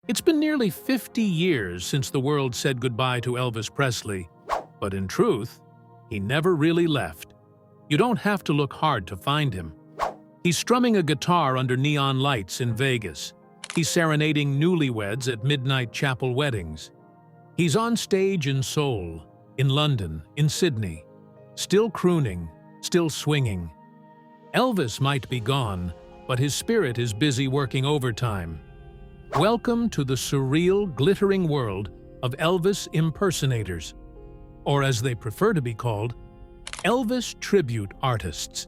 It's been nearly 50 years since the world said goodbye to Elvis Presley, but in truth, he never really left. You don't have to look hard to find him. He's strumming a guitar under neon lights in Vegas. He's serenading newlyweds at midnight chapel weddings. He's on stage in Seoul, in London, in Sydney, still crooning, still swinging. Elvis might be gone, but his spirit is busy working overtime. Welcome to the surreal, glittering world of Elvis impersonators, or as they prefer to be called, Elvis tribute artists.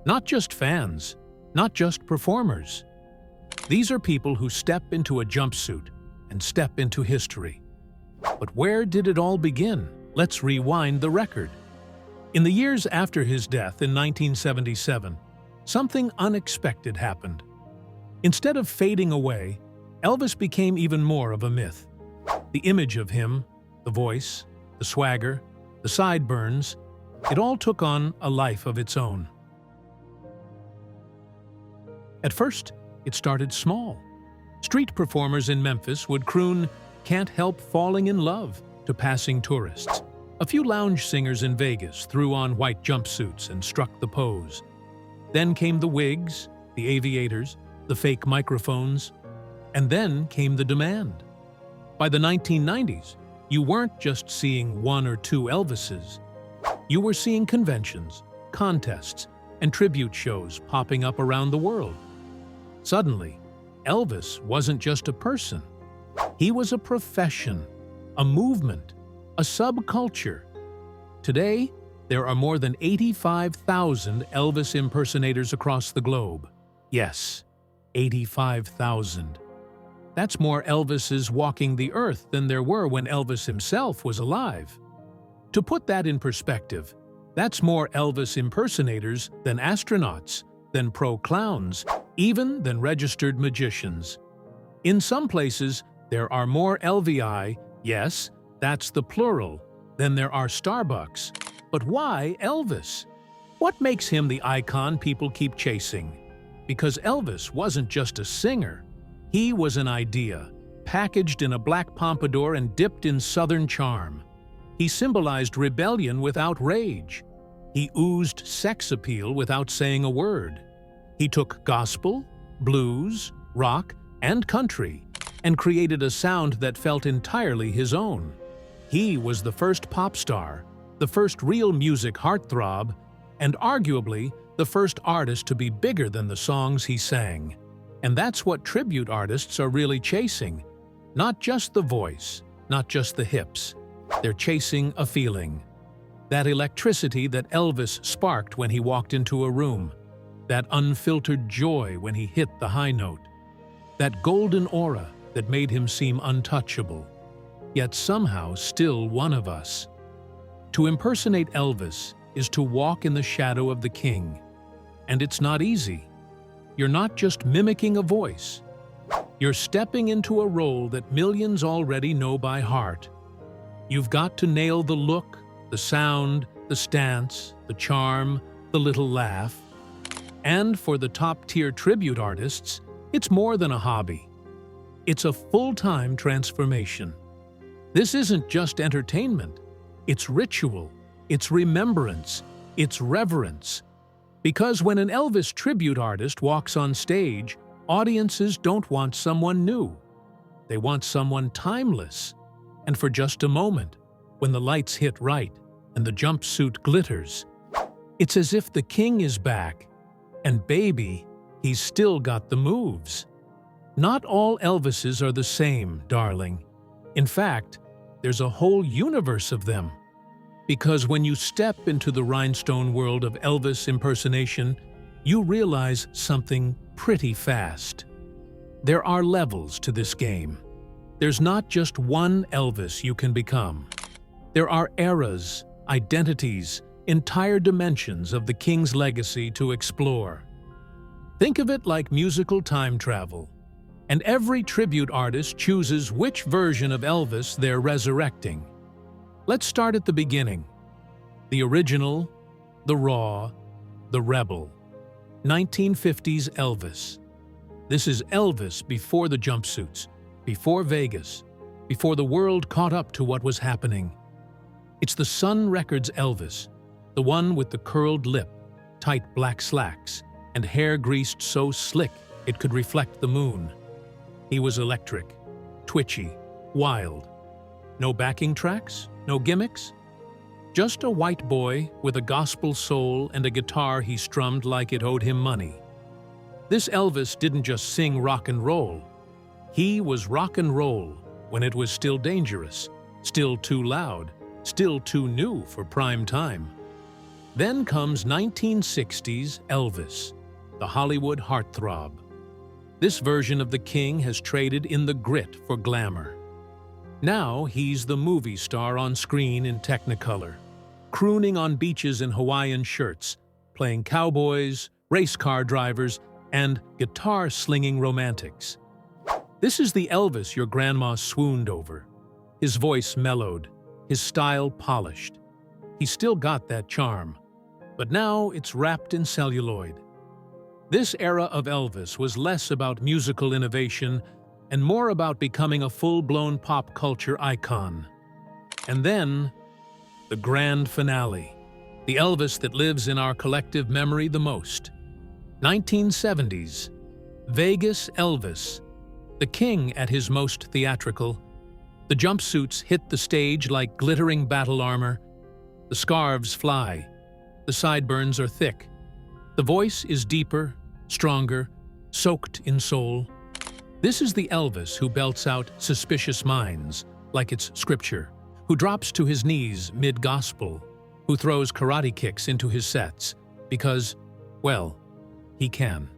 Not just fans, not just performers. These are people who step into a jumpsuit and step into history. But where did it all begin? Let's rewind the record. In the years after his death in 1977, something unexpected happened. Instead of fading away, Elvis became even more of a myth. The image of him, the voice, the swagger, the sideburns, it all took on a life of its own. At first, it started small. Street performers in Memphis would croon "Can't Help Falling in Love" to passing tourists. A few lounge singers in Vegas threw on white jumpsuits and struck the pose. Then came the wigs, the aviators, the fake microphones, and then came the demand. By the 1990s, you weren't just seeing one or two Elvises. You were seeing conventions, contests, and tribute shows popping up around the world. Suddenly, Elvis wasn't just a person. He was a profession, a movement, a subculture. Today, there are more than 85,000 Elvis impersonators across the globe. Yes, 85,000. That's more Elvises walking the earth than there were when Elvis himself was alive. To put that in perspective, that's more Elvis impersonators than astronauts, than pro clowns, even than registered magicians. In some places, there are more LVI, yes, that's the plural, than there are Starbucks. But why Elvis? What makes him the icon people keep chasing? Because Elvis wasn't just a singer. He was an idea, packaged in a black pompadour and dipped in Southern charm. He symbolized rebellion without rage. He oozed sex appeal without saying a word. He took gospel, blues, rock, and country and created a sound that felt entirely his own. He was the first pop star, the first real music heartthrob, and arguably the first artist to be bigger than the songs he sang. And that's what tribute artists are really chasing. Not just the voice, not just the hips. They're chasing a feeling. That electricity that Elvis sparked when he walked into a room. That unfiltered joy when he hit the high note. That golden aura that made him seem untouchable, yet somehow still one of us. To impersonate Elvis is to walk in the shadow of the king. And it's not easy. You're not just mimicking a voice. You're stepping into a role that millions already know by heart. You've got to nail the look, the sound, the stance, the charm, the little laugh. And for the top-tier tribute artists, it's more than a hobby. It's a full-time transformation. This isn't just entertainment. It's ritual, it's remembrance, it's reverence. Because when an Elvis tribute artist walks on stage, audiences don't want someone new. They want someone timeless. And for just a moment, when the lights hit right and the jumpsuit glitters, it's as if the king is back. And baby, he's still got the moves. Not all Elvises are the same, darling. In fact, there's a whole universe of them. Because when you step into the rhinestone world of Elvis impersonation, you realize something pretty fast. There are levels to this game. There's not just one Elvis you can become. There are eras, identities, entire dimensions of the king's legacy to explore. Think of it like musical time travel. And every tribute artist chooses which version of Elvis they're resurrecting. Let's start at the beginning. The original, the raw, the rebel. 1950s Elvis. This is Elvis before the jumpsuits, before Vegas, before the world caught up to what was happening. It's the Sun Records Elvis, the one with the curled lip, tight black slacks, and hair greased so slick it could reflect the moon. He was electric, twitchy, wild. No backing tracks, no gimmicks. Just a white boy with a gospel soul and a guitar he strummed like it owed him money. This Elvis didn't just sing rock and roll. He was rock and roll when it was still dangerous, still too loud, still too new for prime time. Then comes 1960s Elvis, the Hollywood heartthrob. This version of the king has traded in the grit for glamour. Now he's the movie star on screen in Technicolor, crooning on beaches in Hawaiian shirts, playing cowboys, race car drivers, and guitar-slinging romantics. This is the Elvis your grandma swooned over. His voice mellowed, his style polished. He's still got that charm, but now it's wrapped in celluloid. This era of Elvis was less about musical innovation and more about becoming a full-blown pop culture icon. And then, the grand finale, the Elvis that lives in our collective memory the most. 1970s, Vegas Elvis, the king at his most theatrical. The jumpsuits hit the stage like glittering battle armor. The scarves fly. The sideburns are thick. The voice is deeper, stronger, soaked in soul. This is the Elvis who belts out Suspicious Minds like it's scripture, who drops to his knees mid-gospel, who throws karate kicks into his sets because, well, he can.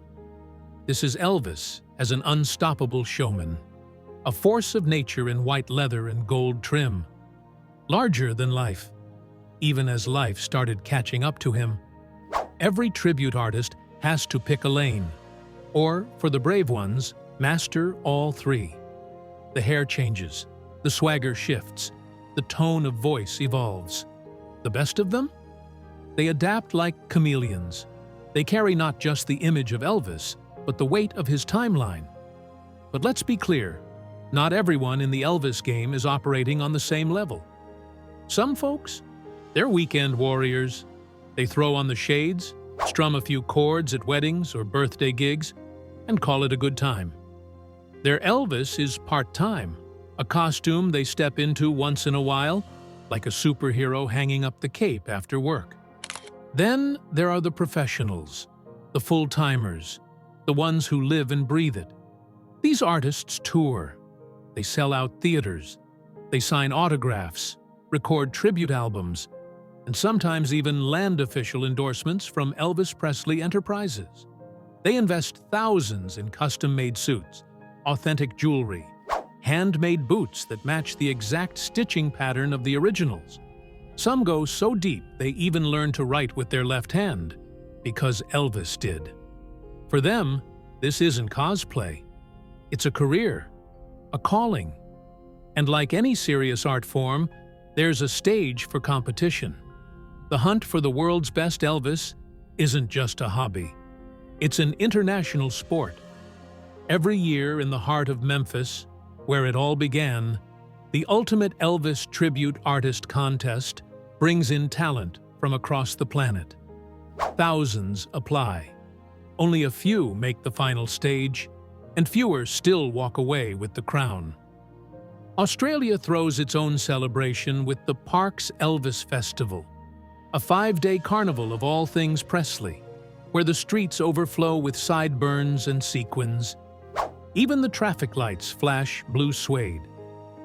This is Elvis as an unstoppable showman, a force of nature in white leather and gold trim, larger than life, even as life started catching up to him. Every tribute artist has to pick a lane, or, for the brave ones, master all three. The hair changes, the swagger shifts, the tone of voice evolves. The best of them? They adapt like chameleons. They carry not just the image of Elvis, but the weight of his timeline. But let's be clear, not everyone in the Elvis game is operating on the same level. Some folks, they're weekend warriors. They throw on the shades, strum a few chords at weddings or birthday gigs, and call it a good time. Their Elvis is part-time, a costume they step into once in a while, like a superhero hanging up the cape after work. Then there are the professionals, the full-timers, the ones who live and breathe it. These artists tour. They sell out theaters. They sign autographs, record tribute albums, and sometimes even land official endorsements from Elvis Presley Enterprises. They invest thousands in custom-made suits, authentic jewelry, handmade boots that match the exact stitching pattern of the originals. Some go so deep they even learn to write with their left hand, because Elvis did. For them, this isn't cosplay. It's a career, a calling. And like any serious art form, there's a stage for competition. The hunt for the world's best Elvis isn't just a hobby. It's an international sport. Every year in the heart of Memphis, where it all began, the Ultimate Elvis Tribute Artist Contest brings in talent from across the planet. Thousands apply. Only a few make the final stage, and fewer still walk away with the crown. Australia throws its own celebration with the Parks Elvis Festival, a 5-day carnival of all things Presley, where the streets overflow with sideburns and sequins. Even the traffic lights flash blue suede.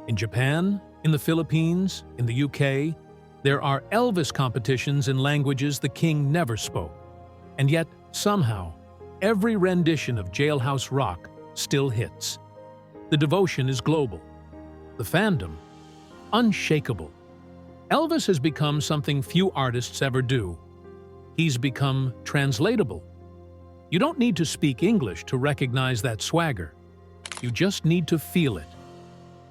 In Japan, in the Philippines, in the UK, there are Elvis competitions in languages the king never spoke. And yet, somehow, every rendition of Jailhouse Rock still hits. The devotion is global. The fandom, unshakable. Elvis has become something few artists ever do. He's become translatable. You don't need to speak English to recognize that swagger. You just need to feel it.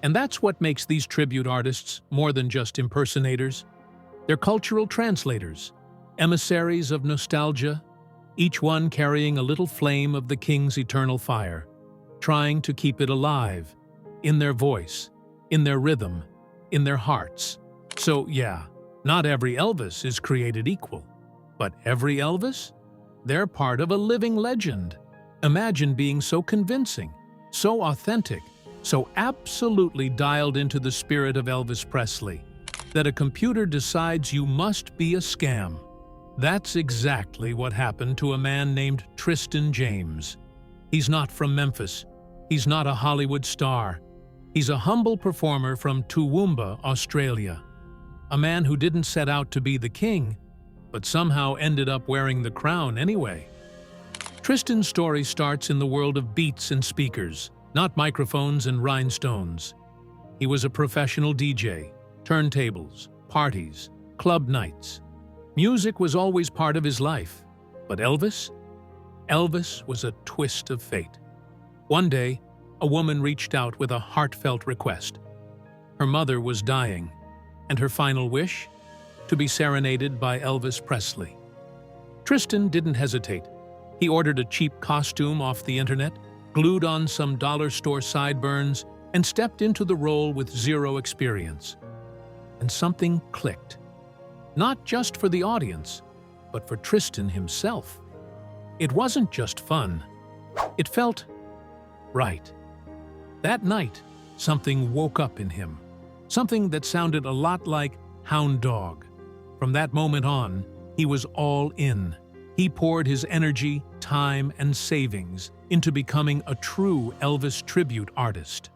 And that's what makes these tribute artists more than just impersonators. They're cultural translators, emissaries of nostalgia, each one carrying a little flame of the king's eternal fire, trying to keep it alive, in their voice, in their rhythm, in their hearts. So yeah, not every Elvis is created equal. But every Elvis? They're part of a living legend. Imagine being so convincing, so authentic, so absolutely dialed into the spirit of Elvis Presley, that a computer decides you must be a scam. That's exactly what happened to a man named Tristan James. He's not from Memphis. He's not a Hollywood star. He's a humble performer from Toowoomba, Australia. A man who didn't set out to be the king, but somehow ended up wearing the crown anyway. Tristan's story starts in the world of beats and speakers, not microphones and rhinestones. He was a professional DJ, turntables, parties, club nights. Music was always part of his life. But Elvis? Elvis was a twist of fate. One day, a woman reached out with a heartfelt request. Her mother was dying, and her final wish? To be serenaded by Elvis Presley. Tristan didn't hesitate. He ordered a cheap costume off the internet, glued on some dollar store sideburns, and stepped into the role with zero experience. And something clicked. Not just for the audience, but for Tristan himself. It wasn't just fun. It felt right. That night, something woke up in him. Something that sounded a lot like Hound Dog. From that moment on, he was all in. He poured his energy, time, and savings into becoming a true Elvis tribute artist.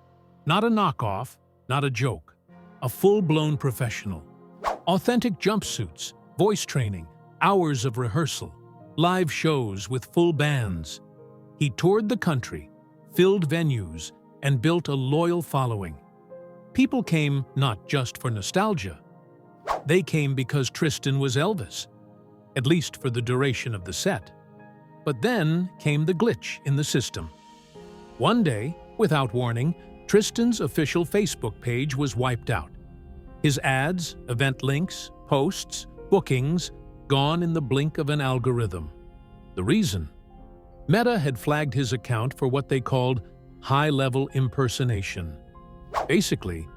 Not a knockoff, not a joke. A full-blown professional. Authentic jumpsuits, voice training, hours of rehearsal, live shows with full bands. He toured the country, filled venues, and built a loyal following. People came not just for nostalgia. They came because Tristan was Elvis, at least for the duration of the set. But then came the glitch in the system. One day, without warning, Tristan's official Facebook page was wiped out. His ads, event links, posts, bookings, gone in the blink of an algorithm. The reason? Meta had flagged his account for what they called high-level impersonation. Basically,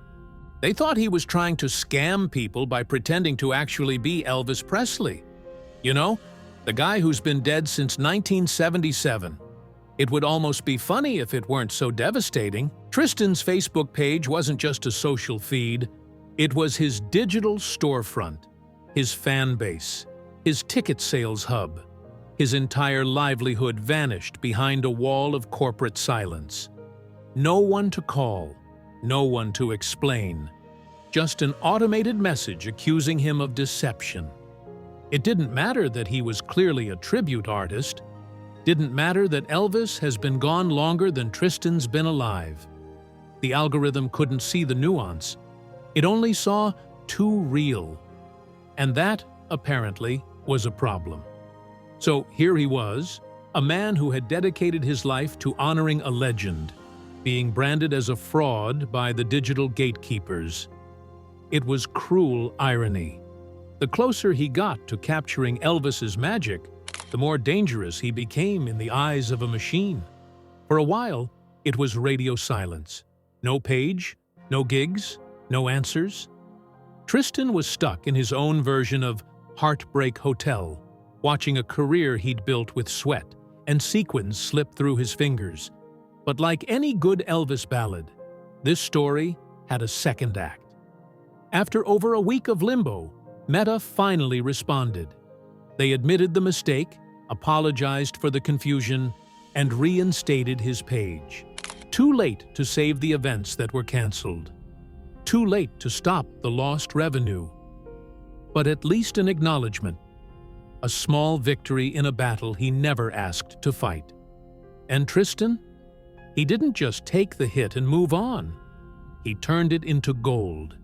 they thought he was trying to scam people by pretending to actually be Elvis Presley. You know, the guy who's been dead since 1977. It would almost be funny if it weren't so devastating. Tristan's Facebook page wasn't just a social feed. It was his digital storefront, his fan base, his ticket sales hub. His entire livelihood vanished behind a wall of corporate silence. No one to call, no one to explain. Just an automated message accusing him of deception. It didn't matter that he was clearly a tribute artist. Didn't matter that Elvis has been gone longer than Tristan's been alive. The algorithm couldn't see the nuance. It only saw too real. And that, apparently, was a problem. So here he was, a man who had dedicated his life to honoring a legend, being branded as a fraud by the digital gatekeepers. It was cruel irony. The closer he got to capturing Elvis's magic, the more dangerous he became in the eyes of a machine. For a while, it was radio silence. No page, no gigs, no answers. Tristan was stuck in his own version of Heartbreak Hotel, watching a career he'd built with sweat and sequins slip through his fingers. But like any good Elvis ballad, this story had a second act. After over a week of limbo, Meta finally responded. They admitted the mistake, apologized for the confusion, and reinstated his page. Too late to save the events that were canceled. Too late to stop the lost revenue. But at least an acknowledgement. A small victory in a battle he never asked to fight. And Tristan? He didn't just take the hit and move on. He turned it into gold.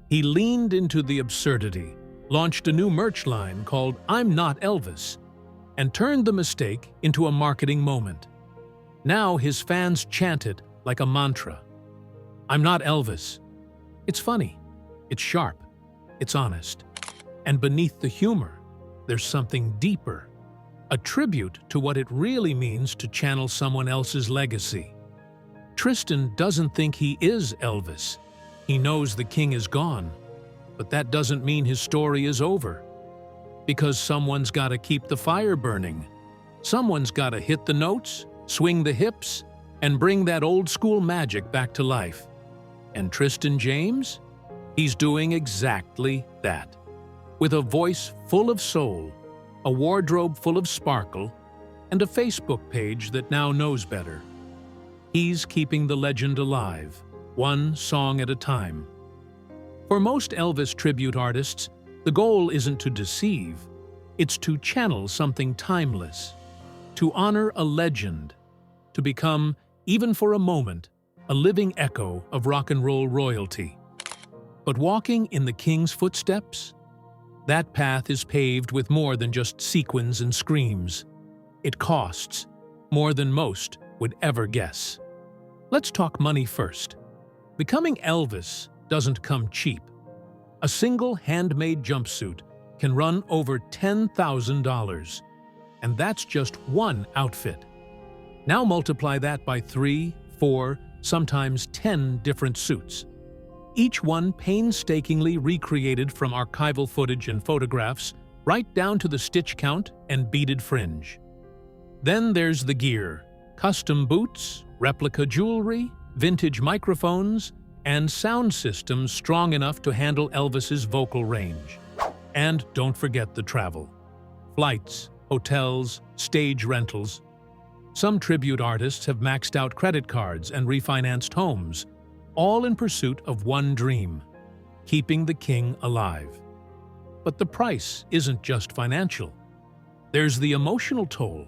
He leaned into the absurdity, launched a new merch line called I'm Not Elvis, and turned the mistake into a marketing moment. Now his fans chant it like a mantra. I'm not Elvis. It's funny, it's sharp, it's honest. And beneath the humor, there's something deeper, a tribute to what it really means to channel someone else's legacy. Tristan doesn't think he is Elvis. He knows the king is gone, but that doesn't mean his story is over. Because someone's got to keep the fire burning. Someone's got to hit the notes, swing the hips, and bring that old-school magic back to life. And Tristan James? He's doing exactly that. With a voice full of soul, a wardrobe full of sparkle, and a Facebook page that now knows better. He's keeping the legend alive, one song at a time. For most Elvis tribute artists, the goal isn't to deceive, it's to channel something timeless, to honor a legend, to become, even for a moment, a living echo of rock and roll royalty. But walking in the king's footsteps? That path is paved with more than just sequins and screams. It costs more than most would ever guess. Let's talk money first. Becoming Elvis doesn't come cheap. A single handmade jumpsuit can run over $10,000, and that's just one outfit. Now multiply that by 3, 4, sometimes 10 different suits. Each one painstakingly recreated from archival footage and photographs, right down to the stitch count and beaded fringe. Then there's the gear: custom boots, replica jewelry, vintage microphones, and sound systems strong enough to handle Elvis's vocal range. And don't forget the travel. Flights, hotels, stage rentals. Some tribute artists have maxed out credit cards and refinanced homes, all in pursuit of one dream: keeping the king alive. But the price isn't just financial. There's the emotional toll,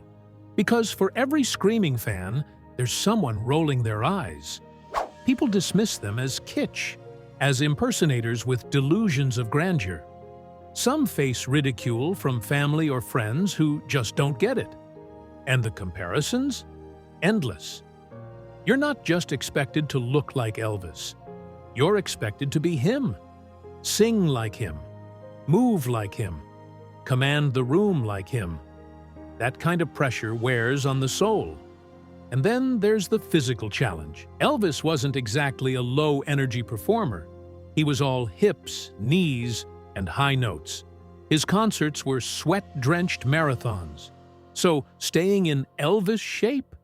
because for every screaming fan, there's someone rolling their eyes. People dismiss them as kitsch, as impersonators with delusions of grandeur. Some face ridicule from family or friends who just don't get it. And the comparisons? Endless. You're not just expected to look like Elvis. You're expected to be him. Sing like him. Move like him. Command the room like him. That kind of pressure wears on the soul. And then there's the physical challenge. Elvis wasn't exactly a low-energy performer. He was all hips, knees, and high notes. His concerts were sweat-drenched marathons. So staying in Elvis shape?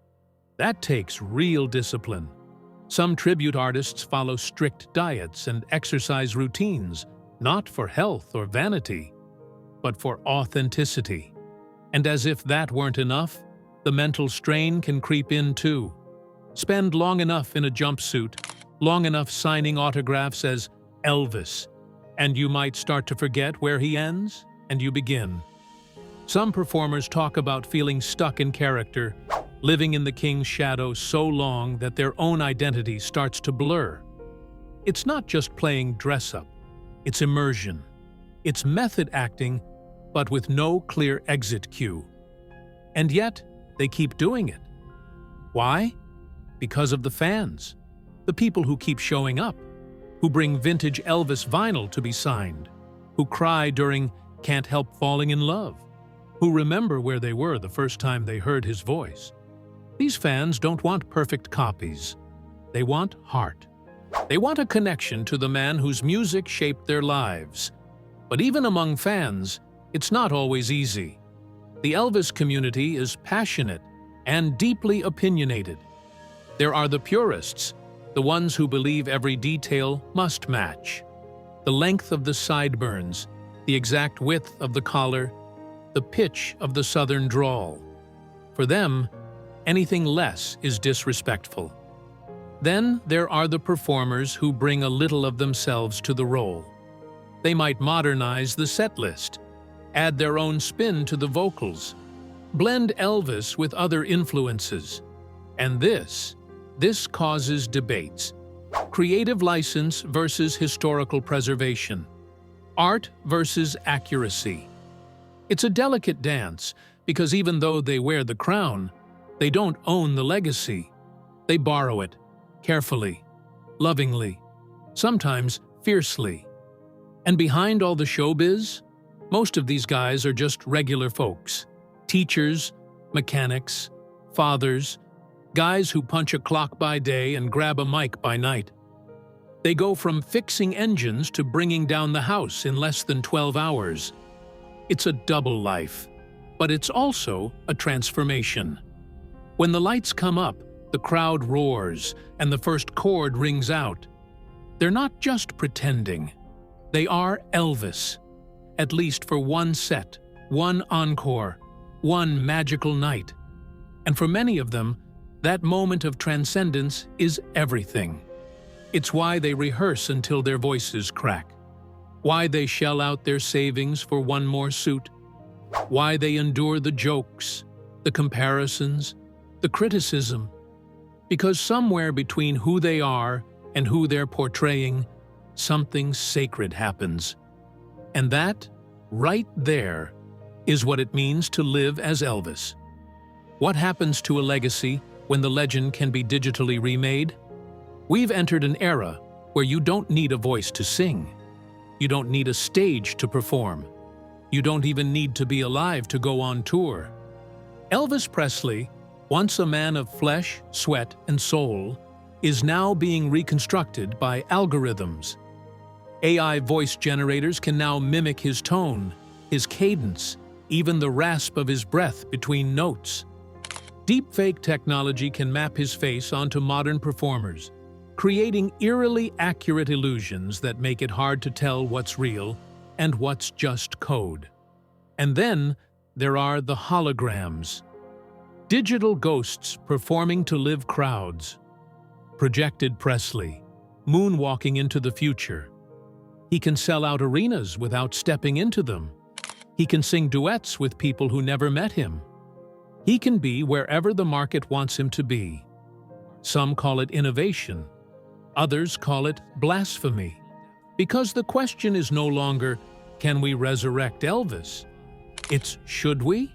That takes real discipline. Some tribute artists follow strict diets and exercise routines, not for health or vanity, but for authenticity. And as if that weren't enough, the mental strain can creep in too. Spend long enough in a jumpsuit, long enough signing autographs as Elvis, and you might start to forget where he ends and you begin. Some performers talk about feeling stuck in character, living in the king's shadow so long that their own identity starts to blur. It's not just playing dress-up, it's immersion. It's method acting, but with no clear exit cue. And yet, they keep doing it. Why? Because of the fans, the people who keep showing up, who bring vintage Elvis vinyl to be signed, who cry during Can't Help Falling in Love, who remember where they were the first time they heard his voice. These fans don't want perfect copies. They want heart. They want a connection to the man whose music shaped their lives. But even among fans, it's not always easy. The Elvis community is passionate and deeply opinionated. There are the purists, the ones who believe every detail must match. The length of the sideburns, the exact width of the collar, the pitch of the southern drawl. For them, anything less is disrespectful. Then there are the performers who bring a little of themselves to the role. They might modernize the set list, add their own spin to the vocals, blend Elvis with other influences. And this causes debates. Creative license versus historical preservation. Art versus accuracy. It's a delicate dance because even though they wear the crown, they don't own the legacy. They borrow it, carefully, lovingly, sometimes fiercely. And behind all the showbiz, most of these guys are just regular folks. Teachers, mechanics, fathers, Guys who punch a clock by day and grab a mic by night. They go from fixing engines to bringing down the house in less than 12 hours. It's a double life, but it's also a transformation. When the lights come up, the crowd roars and the first chord rings out. They're not just pretending. They are Elvis, at least for one set, one encore, one magical night. And for many of them, that moment of transcendence is everything. It's why they rehearse until their voices crack, why they shell out their savings for one more suit, why they endure the jokes, the comparisons, the criticism. Because somewhere between who they are and who they're portraying, something sacred happens. And that, right there, is what it means to live as Elvis. What happens to a legacy when the legend can be digitally remade? We've entered an era where you don't need a voice to sing. You don't need a stage to perform. You don't even need to be alive to go on tour. Elvis Presley, once a man of flesh, sweat, and soul, is now being reconstructed by algorithms. AI voice generators can now mimic his tone, his cadence, even the rasp of his breath between notes. Deepfake technology can map his face onto modern performers, creating eerily accurate illusions that make it hard to tell what's real and what's just code. And then there are the holograms. Digital ghosts performing to live crowds. Projected Presley, moonwalking into the future. He can sell out arenas without stepping into them. He can sing duets with people who never met him. He can be wherever the market wants him to be. Some call it innovation. Others call it blasphemy. Because the question is no longer, can we resurrect Elvis? It's, should we?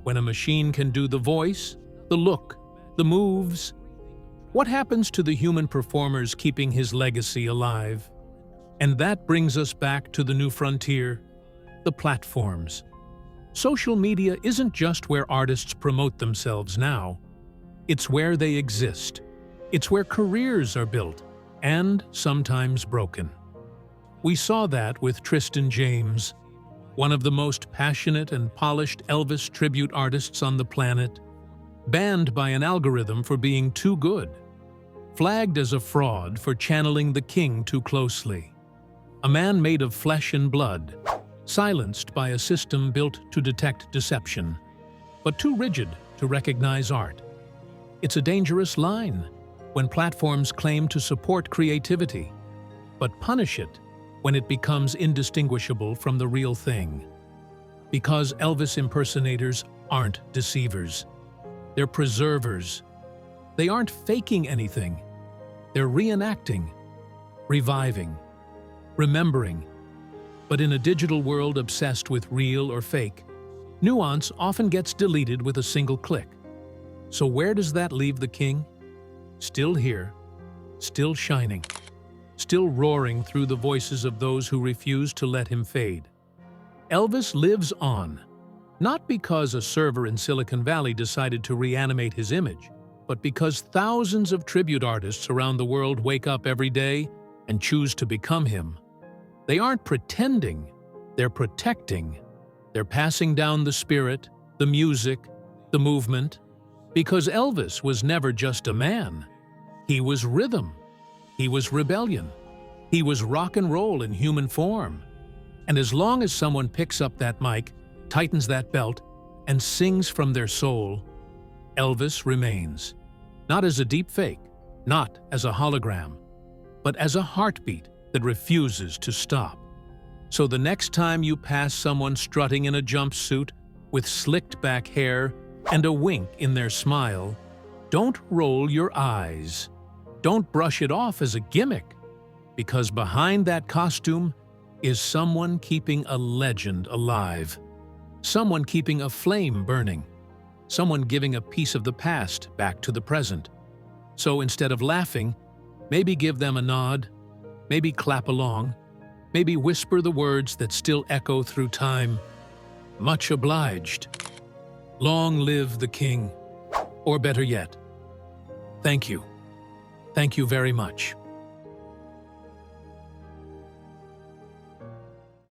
When a machine can do the voice, the look, the moves, what happens to the human performers keeping his legacy alive? And that brings us back to the new frontier, the platforms. Social media isn't just where artists promote themselves now. It's where they exist. It's where careers are built, and sometimes broken. We saw that with Tristan James, one of the most passionate and polished Elvis tribute artists on the planet, banned by an algorithm for being too good, flagged as a fraud for channeling the king too closely. A man made of flesh and blood, silenced by a system built to detect deception, but too rigid to recognize art. It's a dangerous line when platforms claim to support creativity, but punish it when it becomes indistinguishable from the real thing. Because Elvis impersonators aren't deceivers. They're preservers. They aren't faking anything. They're reenacting, reviving, remembering. But in a digital world obsessed with real or fake, nuance often gets deleted with a single click. So where does that leave the king? Still here, still shining, still roaring through the voices of those who refuse to let him fade. Elvis lives on, not because a server in Silicon Valley decided to reanimate his image, but because thousands of tribute artists around the world wake up every day and choose to become him. They aren't pretending, they're protecting. They're passing down the spirit, the music, the movement. Because Elvis was never just a man. He was rhythm. He was rebellion. He was rock and roll in human form. And as long as someone picks up that mic, tightens that belt, and sings from their soul, Elvis remains. Not as a deep fake, not as a hologram, but as a heartbeat that refuses to stop. So the next time you pass someone strutting in a jumpsuit with slicked back hair and a wink in their smile, don't roll your eyes. Don't brush it off as a gimmick, because behind that costume is someone keeping a legend alive. Someone keeping a flame burning. Someone giving a piece of the past back to the present. So instead of laughing, maybe give them a nod, maybe clap along, maybe whisper the words that still echo through time. Much obliged. Long live the king. Or better yet, Thank you. Thank you very much.